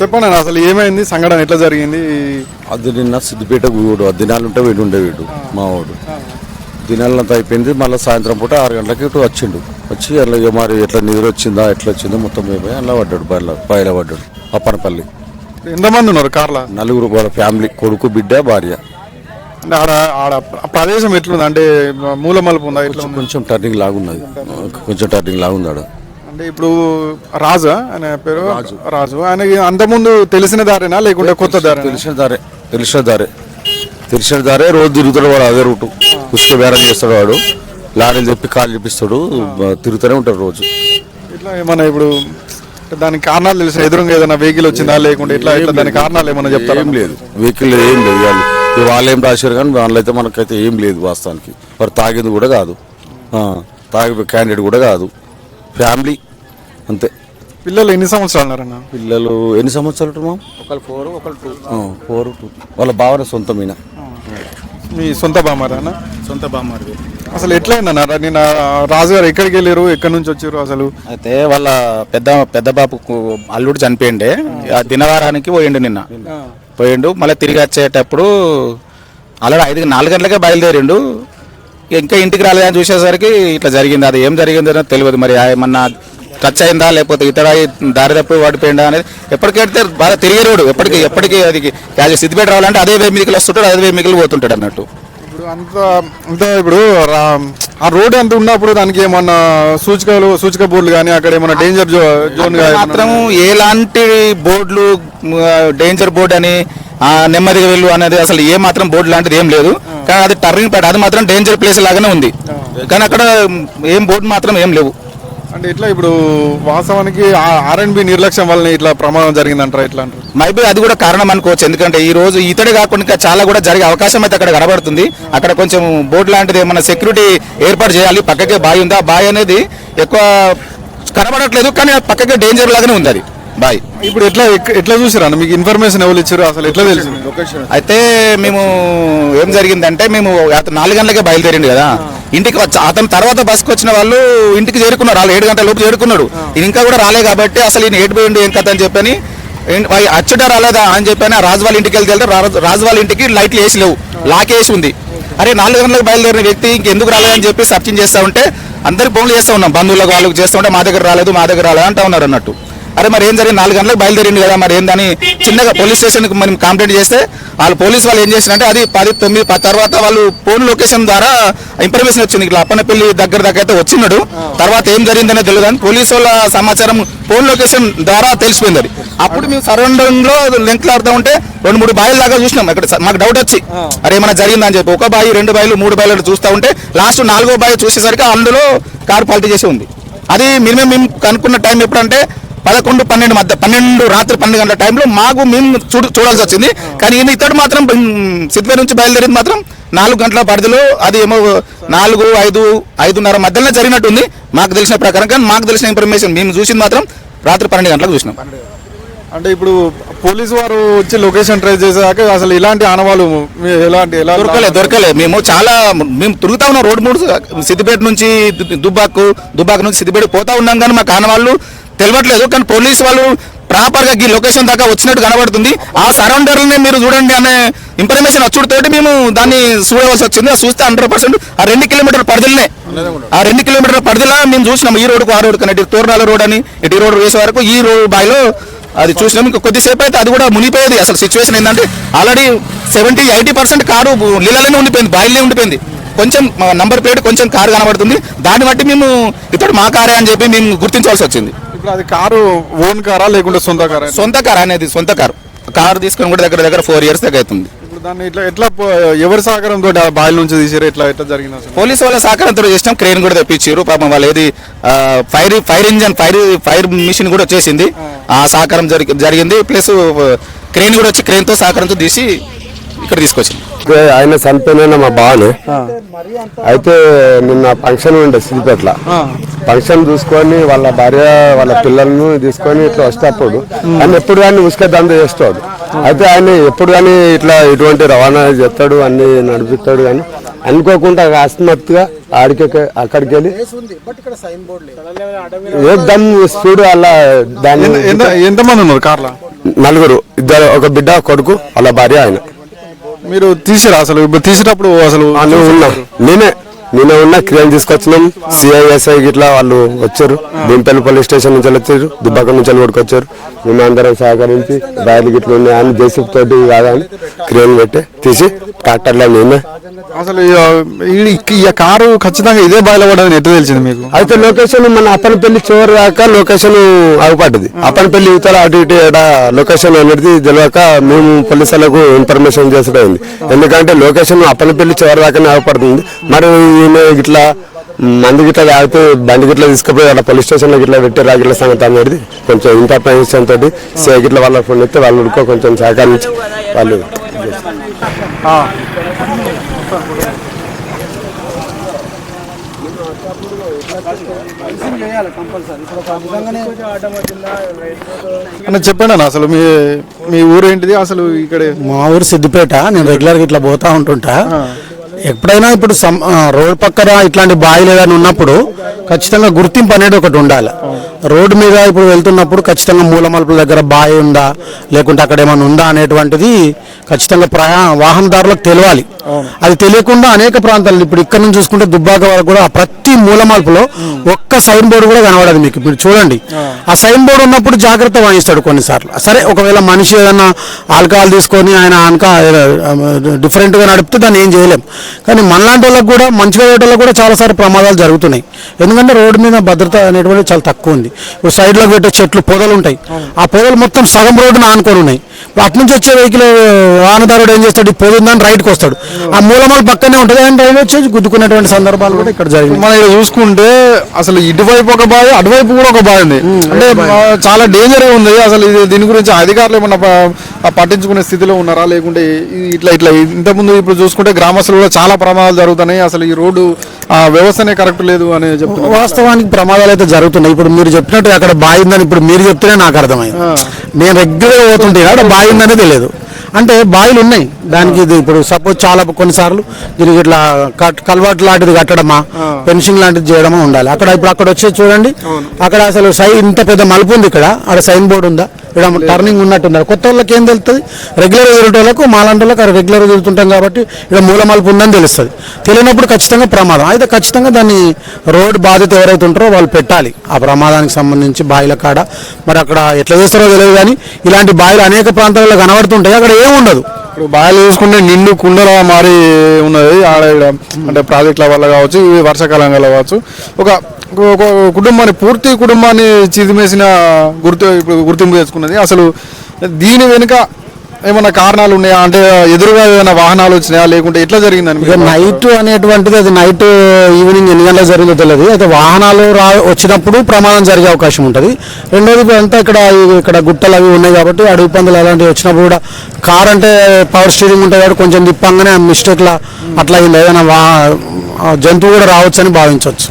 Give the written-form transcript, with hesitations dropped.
చెప్పండి అన్న, అసలు ఏమైంది, సంఘటన ఎట్లా జరిగింది? అది నిన్న సిద్దిపేట వీడు దినాలు ఉంటే వీడు ఉండే వీడు మా వాడు దినాలంతా అయిపోయింది. మళ్ళీ సాయంత్రం పూట 6 గంటలకి ఇటు వచ్చిండు. వచ్చి అట్లా మరి ఎట్లా నిద్ర వచ్చిందా ఎట్లా వచ్చిందో మొత్తం అయిపోయి అలా పడ్డాడు, బయలు పడ్డాడు. అప్పనపల్లి. ఎంతమంది ఉన్నారు కార్లో? 4 వాళ్ళ ఫ్యామిలీ, కొడుకు, బిడ్డ, భార్య. అంటే ఆడ ఆడ ప్రదేశం ఎట్లుంది, అంటే మూల మలుపు ఉందా? ఇట్లా కొంచెం టర్నింగ్ లాగున్నది, కొంచెం టర్నింగ్ లాగున్నాడు. అంటే ఇప్పుడు రాజా ఆయన పేరు? రాజు. ఆయనకి అంతకుముందు తెలిసిన దారేనా లేకుంటే కొత్త దారే? తెలిసిన దారే రోజు తిరుగుతాడు వాడు. అదే రూటు ఉసుక బేరం చేస్తాడు వాడు. లారీలు చెప్పి కాలు చూపిస్తాడు, తిరుగుతూనే ఉంటాడు రోజు. ఇట్లా ఏమన్నా ఇప్పుడు దానికి కారణాలు తెలిసిన, ఎదురుగా ఏదైనా వెహికల్ వచ్చిందా లేకుంటే ఇట్లా దాని కారణాలు ఏమన్నా చెప్తారా? ఏం లేదు, వెహికల్ ఏం లేదు. వాళ్ళు ఏం రాశారు కానీ వాళ్ళు అయితే మనకైతే ఏం లేదు వాస్తవానికి. వారు తాగింది కూడా కాదు, తాగి క్యాండిడేట్ కూడా కాదు, ఫ్యామిలీ అంతే. పిల్లలు ఎన్ని సంవత్సరాలు ఉన్నారన్న? పిల్లలు ఎన్ని సంవత్సరాలు? ఒకళ్ళు 4 ఒకళ్ళు 2. వాళ్ళ భావన సొంతమైన. మీ సొంత బామ్మారా అన్న? సొంత బామ్మారిది. అసలు ఎట్లయిందన్న? నిన్న రాజుగారు ఎక్కడికి వెళ్ళారు, ఎక్కడి నుంచి వచ్చారు అసలు? అయితే వాళ్ళ పెద్ద బాబుకు అల్లుడు చనిపోయిండే, ఆ దినవారానికి పోయిండు. నిన్న పోయిండు. మళ్ళీ తిరిగి వచ్చేటప్పుడు అలా 4 గంటలకే బయలుదేరిండు. ఇంకా ఇంటికి రాలేదని చూసేసరికి ఇట్లా జరిగింది. అది ఏం జరిగిందో తెలియదు. మరి ఏమన్నా టచ్ అయిందా లేకపోతే ఇతర దారి తప్పి పడిపోయిందా అనేది. ఎప్పటికైతే బాగా తిరిగే రోడ్డు, ఎప్పటికీ అది సిద్దిపేట రావాలంటే అదే వే మీకలు వస్తుంటాడు, అదే వే మీకలు పోతుంటాడు అన్నట్టు. ఇప్పుడు అంత ఇప్పుడు ఆ రోడ్ అంత ఉన్నప్పుడు దానికి ఏమన్నా సూచిక బోర్డులు కానీ అక్కడ ఏమన్నా డేంజర్ జోన్ మాత్రం ఎలాంటి బోర్డులు డేంజర్ బోర్డు అని నెమ్మదిగా వెళ్ళు అనేది అసలు ఏ మాత్రం బోర్డు లాంటిది ఏం లేదు. కానీ అది టర్నింగ్ ప్యాడ్, అది మాత్రం డేంజర్ ప్లేస్ లాగానే ఉంది. కానీ అక్కడ ఏం బోర్డు మాత్రం ఏం లేవు. అంటే ఇట్లా ఇప్పుడు వాస్తవానికి R&B నిర్లక్ష్యం వల్ల ఇట్లా ప్రమాదం జరిగిందంటారా? ఇట్లా అంటారు. మైబీ అది కూడా కారణం అనుకోవచ్చు. ఎందుకంటే ఈ రోజు ఇతడే కాకుండా చాలా కూడా జరిగే అవకాశం అయితే అక్కడ కనబడుతుంది. అక్కడ కొంచెం బోర్డు లాంటిది ఏమన్నా సెక్యూరిటీ ఏర్పాటు చేయాలి. పక్కకే బాయ్ ఉంది, ఆ బాయ్ అనేది ఎక్కువ కనబడట్లేదు, కానీ పక్కకే డేంజర్ లాగానే ఉంది అది బాయ్. ఇప్పుడు ఎట్లా చూసారా? మీకు ఇన్ఫర్మేషన్ ఎవరు ఇచ్చారు, అసలు ఎట్లా తెలిసింది? అయితే మేము ఏం జరిగిందంటే, మేము 4 గంటలకే బయలుదేరింది కదా, ఇంటికి అతను తర్వాత బస్కి వచ్చిన వాళ్ళు ఇంటికి చేరుకున్నారు. వాళ్ళు 7 గంటల లోపు చేరుకున్నాడు. ఇంకా కూడా రాలే కాబట్టి అసలు ఈయన ఏటు పోయిండు ఏం కథ అని చెప్పని అచ్చుట రాలేదా అని చెప్పని రాజు వాళ్ళ ఇంటికి వెళ్తే రాజు వాళ్ళ ఇంటికి లైట్లు వేసి లేవు, లాక్ వేసి ఉంది. అరే 4 గంటలకు బయలుదేరిన వ్యక్తి ఇంకెందుకు రాలేదని చెప్పి సర్చింగ్ చేస్తూ ఉంటే అందరికి ఫోన్లు చేస్తూ ఉన్నాం, బంధువులకు వాళ్ళకి చేస్తూ ఉంటే మా దగ్గర రాలేదు అంటా ఉన్నారు అన్నట్టు. అరే మరి ఏం జరిగింది, 4 గంటలకు బయలుదేరింది కదా, మరి ఏందని చిన్నగా పోలీస్ స్టేషన్కి మనం కంప్లైంట్ చేస్తే పోలీసు వాళ్ళు ఏం చేసినంటే అది 10 తర్వాత వాళ్ళు ఫోన్ లొకేషన్ ద్వారా ఇన్ఫర్మేషన్ వచ్చింది. ఇట్లా అప్పనపల్లి దగ్గర అయితే వచ్చినాడు. తర్వాత ఏం జరిగిందనే తెలియదు కానీ పోలీసు వాళ్ళ సమాచారం ఫోన్ లొకేషన్ ద్వారా తెలిసిపోయింది. అది అప్పుడు మేము సరౌండింగ్ లో లెంక్లు ఆడుతూ ఉంటే 2-3 బాయిల దాకా చూసినాం. అక్కడ మాకు డౌట్ వచ్చి అరే ఏమైనా జరిగిందని చెప్పి 1 బాయి 2 బాయిలు 3 బాయిలు చూస్తూ ఉంటే లాస్ట్ 4వ బాయి చూసేసరికి అందులో కారు పల్టీ చేసి ఉంది. అది మినిమం మేము కనుక్కున్న టైం ఎప్పుడంటే 11-12 మధ్య, రాత్రి 12 గంటల టైంలో మాకు మేము చూడాల్సి వచ్చింది. కానీ ఇతడు మాత్రం సిద్దిపేట నుంచి బయలుదేరింది మాత్రం 4 గంటల పరిధిలో, అది ఏమో 4-5-5:30 మధ్యలో జరిగినట్టుంది మాకు తెలిసిన ప్రకారం. కానీ మాకు తెలిసిన ఇన్ఫర్మేషన్ మేము చూసింది మాత్రం రాత్రి 12 గంటలకు చూసినాం. అంటే ఇప్పుడు పోలీసు వారు వచ్చి లొకేషన్ ట్రేస్ చేసాక అసలు ఇలాంటి ఆనవాళ్ళు దొరకలే. మేము తిరుగుతా ఉన్నాం రోడ్డు 3 సిద్దిపేట నుంచి దుబ్బాక నుంచి సిద్దిపేట పోతా ఉన్నాం, కానీ మాకు ఆనవాళ్ళు తెలియట్లేదు. కానీ పోలీసు వాళ్ళు ప్రాపర్ గా ఈ లొకేషన్ దాకా వచ్చినట్టు కనబడుతుంది. ఆ సరౌండర్లనే మీరు చూడండి అనే ఇన్ఫర్మేషన్ వచ్చుడితోటి మేము దాన్ని చూడవలసి వచ్చింది. చూస్తే 100% ఆ 2 కిలోమీటర్ల పరిధిలోనే, ఆ 2 కిలోమీటర్ల పరిధిలో మేము చూసినాం. ఈ రోడ్డుకు ఆ రోడ్డు కానీ ఇటు తోరణాల రోడ్ అని ఇటు రోడ్డు వేసే వరకు ఈ రోడ్ బాయిలో అది చూసినాం. ఇంకా కొద్దిసేపు అయితే అది కూడా మునిగిపోయేది. అసలు సిచ్యువేషన్ ఏంటంటే ఆల్రెడీ 70-80% కారు నీళ్ళలోనే ఉండిపోయింది, బాయిల్నే ఉండిపోయింది. కొంచెం నంబర్ ప్లేట్ కొంచెం కారు కనబడుతుంది. దాన్ని బట్టి మేము ఇతడు మా కారే అని చెప్పి మేము గుర్తించవలసి వచ్చింది. ఇప్పుడు అది కారు ఓన్ కారా లేకుంటే సొంత కారా? సొంత కారు అనేది సొంత కారు తీసుకొని కూడా దగ్గర 4 years దాకా అవుతుంది. ఇప్పుడు దాన్ని ఎట్లా ఎవరి సహకారంతో బాయిల నుంచి తీసారు, ఎట్లా జరిగింది? పోలీసు వాళ్ళ సహకారంతో చేసినాం. క్రేన్ కూడా తెప్పించారు పాపం. వాళ్ళు ఏది ఫైర్ ఇంజన్ ఫైర్ మిషన్ కూడా వచ్చేసింది. ఆ సహకారం జరిగింది. ప్లస్ క్రేన్ కూడా వచ్చి క్రేన్తో సహకారంతో తీసి ఇక్కడ తీసుకొచ్చింది. ఆయన చనిపోయిన మా బావనే. అయితే నిన్న ఫంక్షన్ ఉండే సిద్దిపేటలో. ఫంక్షన్ చూసుకొని వాళ్ళ భార్య వాళ్ళ పిల్లలను తీసుకొని ఇట్లా వస్తేప్పుడు ఆయన ఎప్పుడు కానీ ఉసుక దంద చేస్తాడు. అయితే ఆయన ఎప్పుడు కానీ ఇట్లా ఇటువంటి రవాణా చేస్తాడు, అన్ని నడిపిస్తాడు. కానీ అనుకోకుండా అకస్మాత్తుగా అక్కడికి వెళ్ళి ఏకదమ్ స్పీడ్ అలా దాన్ని ఎంతమంది ఉన్నారు కార్లో? 4, ఇద్దరు, ఒక బిడ్డ, కొడుకు, వాళ్ళ భార్య, ఆయన. మీరు తీసిరా అసలు? ఇప్పుడు తీసేటప్పుడు అసలు నువ్వు ఉన్నావు, నేనే ఉన్నా. క్రియం తీసుకొచ్చినాం. సిఐఎస్ఐ గిట్లా వాళ్ళు వచ్చారు. భీంపల్లి పోలీస్ స్టేషన్ నుంచి వచ్చారు, దుబ్బాక నుంచి కొడుకొచ్చారు. మేము అందరం సహకరించి రాయలు గిట్ల ఉన్నాయని జేసీబీ తోటి కాదని క్రియం పెట్టి తీసి ట్రాక్టర్లో నేనే. అసలు ఈ కారు ఖచ్చితంగా ఇదే బాయిలో పడదని ఎట్లా తెలిసింది మీకు? అయితే లొకేషన్ మన అప్పనపల్లి చివరి దాకా లొకేషన్ ఆగిపడ్డది. అప్పనపల్లి యువతల అటు ఇటు లొకేషన్ అనేది తెలియక మేము పోలీసులకు ఇన్ఫర్మేషన్ చేసడం. ఎందుకంటే లొకేషన్ అప్పనపల్లి చివరి దాకానే ఆగిపడుతుంది. మరి ఇట్లా మంది గిట్లా తాగితే బండి గిట్లా తీసుకుపోయి అలా పోలీస్ స్టేషన్లో గిట్లా పెట్టి రాగిట్ల సంగతి అనేది కొంచెం ఇన్ఫర్మేషన్ తోటి సే గిట్ల వాళ్ళ ఫోన్ ఇస్తే వాళ్ళు ఉడుకో కొంచెం సహకరించి వాళ్ళు చెప్పండి అన్న, అసలు మీ ఊరు ఏంటిది అసలు? ఇక్కడ మా ఊరు సిద్దిపేట. నేను రెగ్యులర్గా ఇట్లా పోతా ఉంటుంటా. ఎప్పుడైనా ఇప్పుడు రోడ్ పక్కన ఇట్లాంటి బాయిలు ఏదైనా ఉన్నప్పుడు ఖచ్చితంగా గుర్తింపు అనేది ఒకటి ఉండాలి. రోడ్డు మీద ఇప్పుడు వెళ్తున్నప్పుడు ఖచ్చితంగా మూలమలుపుల దగ్గర బావి ఉందా లేకుంటే అక్కడ ఏమైనా ఉందా అనేటువంటిది ఖచ్చితంగా వాహనదారులకు తెలియాలి. అది తెలియకుండా అనేక ప్రాంతాలు ఇప్పుడు ఇక్కడ నుంచి చూసుకుంటే దుబ్బాక వరకు కూడా ప్రతి మూలమలుపులో ఒక్క సైన్ బోర్డు కూడా కనబడదు మీకు. మీరు చూడండి, ఆ సైన్ బోర్డు ఉన్నప్పుడు జాగ్రత్త వహిస్తాడు కొన్నిసార్లు. సరే, ఒకవేళ మనిషి ఏదన్నా ఆల్కహాల్ తీసుకొని ఆయన డిఫరెంట్గా నడిపితే దాన్ని ఏం చేయలేం. కానీ మనలాంటి వాళ్ళకి కూడా, మంచిగా వాళ్ళకి కూడా చాలాసార్లు ప్రమాదాలు జరుగుతున్నాయి. ఎందుకంటే రోడ్డు మీద భద్రత అనేటువంటి చాలా తక్కువ ఉంది. ఇప్పుడు సైడ్లో పెట్టే చెట్లు, పొదలు ఉంటాయి. ఆ పొదలు మొత్తం సగం రోడ్డును ఆనుకొని ఉన్నాయి. ఇప్పుడు అటు నుంచి వచ్చే వెహికల్ వాహనదారుడు ఏం చేస్తాడు, ఈ పొద ఉందని రైట్కి వస్తాడు. ఆ మూలమాలు పక్కనే ఉంటుంది, ఆయన రైలు వచ్చేసి గుద్దుకునేటువంటి సందర్భాలు కూడా ఇక్కడ జరిగింది. మనం ఇక్కడ చూసుకుంటే అసలు ఇటువైపు ఒక బావి, అటువైపు కూడా ఒక బావి ఉంది. అంటే చాలా డేంజర్ ఉంది. అసలు దీని గురించి అధికారులు ఏమన్నా పట్టించుకునే స్థితిలో ఉన్నారా? లేకుంటే ఇట్లా ఇంతకుముందు ఇప్పుడు చూసుకుంటే గ్రామస్తులు కూడా చాలా ప్రమాదాలు జరుగుతున్నాయి. అసలు ఈ రోడ్డు వ్యవస్థనే కరెక్ట్ లేదు అని చెప్తున్నారు. వాస్తవానికి ప్రమాదాలు అయితే జరుగుతున్నాయి. ఇప్పుడు మీరు చెప్పినట్టు అక్కడ బావి ఉందని ఇప్పుడు మీరు చెప్తేనే నాకు అర్థమైంది. నేను రెగ్యులర్గా పోతుంటే అక్కడ బావి ఉందనే తెలియదు. అంటే బావిలు ఉన్నాయి దానికి. ఇది ఇప్పుడు సపోజ్ చాలా కొన్నిసార్లు దీనికి ఇట్లా కల్వర్ట్ లాంటిది కట్టడమా, ఫెన్సింగ్ లాంటిది చేయడమా ఉండాలి. అక్కడ వచ్చేది చూడండి, అక్కడ అసలు ఇంత పెద్ద మలుపు ఉంది. ఇక్కడ సైన్ బోర్డు ఉందా? ఇక్కడ టర్నింగ్ ఉన్నట్టున్నారు. కొత్త వాళ్ళకి ఏం తెలుస్తుంది? రెగ్యులర్గా తిరుగుతోళ్ళకు, మాలాంటి వాళ్ళకి అక్కడ రెగ్యులర్గా తిరుగుతుంటాం కాబట్టి ఇక్కడ మూల మలుపు ఉందని తెలుస్తుంది. తెలియనప్పుడు ఖచ్చితంగా ప్రమాదం. అయితే ఖచ్చితంగా దాన్ని రోడ్డు బాధ్యత ఎవరైతే ఉంటారో వాళ్ళు పెట్టాలి ఆ ప్రమాదానికి సంబంధించి బాయిల కాడ. మరి అక్కడ ఎట్లా చేస్తారో తెలియదు కానీ ఇలాంటి బాయిలు అనేక ప్రాంతాల్లో కనబడుతుంటాయి. అక్కడ ఏముండదు. ఇప్పుడు బాయిలు చూసుకుంటే నిండు కుండలా మారి ఉన్నది ఆడ. అంటే ప్రాజెక్టుల వల్ల కావచ్చు, వర్షాకాలం వల్ల కావచ్చు, ఒక కుటుంబాన్ని, పూర్తి కుటుంబాన్ని చిదిమేసిన గుర్తింపు తెచ్చుకున్నది. అసలు దీని వెనుక ఏమన్నా కారణాలు ఉన్నాయా? అంటే ఎదురుగా ఏమైనా వాహనాలు వచ్చినాయా లేకుంటే ఎట్లా జరిగిందని? నైట్ అనేటువంటిది అది నైట్ ఈవినింగ్ ఎన్ని గంటలకు జరిగిందో తెలియదు. అయితే వాహనాలు వచ్చినప్పుడు ప్రమాదం జరిగే అవకాశం ఉంటుంది. రెండోది అంతా ఇక్కడ గుట్టలు అవి ఉన్నాయి కాబట్టి అడవి పందులు అలాంటివి వచ్చినప్పుడు కూడా కార్ అంటే పవర్ స్టీరింగ్ ఉంటుంది కాబట్టి కొంచెం తిప్పంగానే మిస్టేక్లా అట్లా అయింది. ఏదైనా జంతువు కూడా రావచ్చు అని భావించవచ్చు.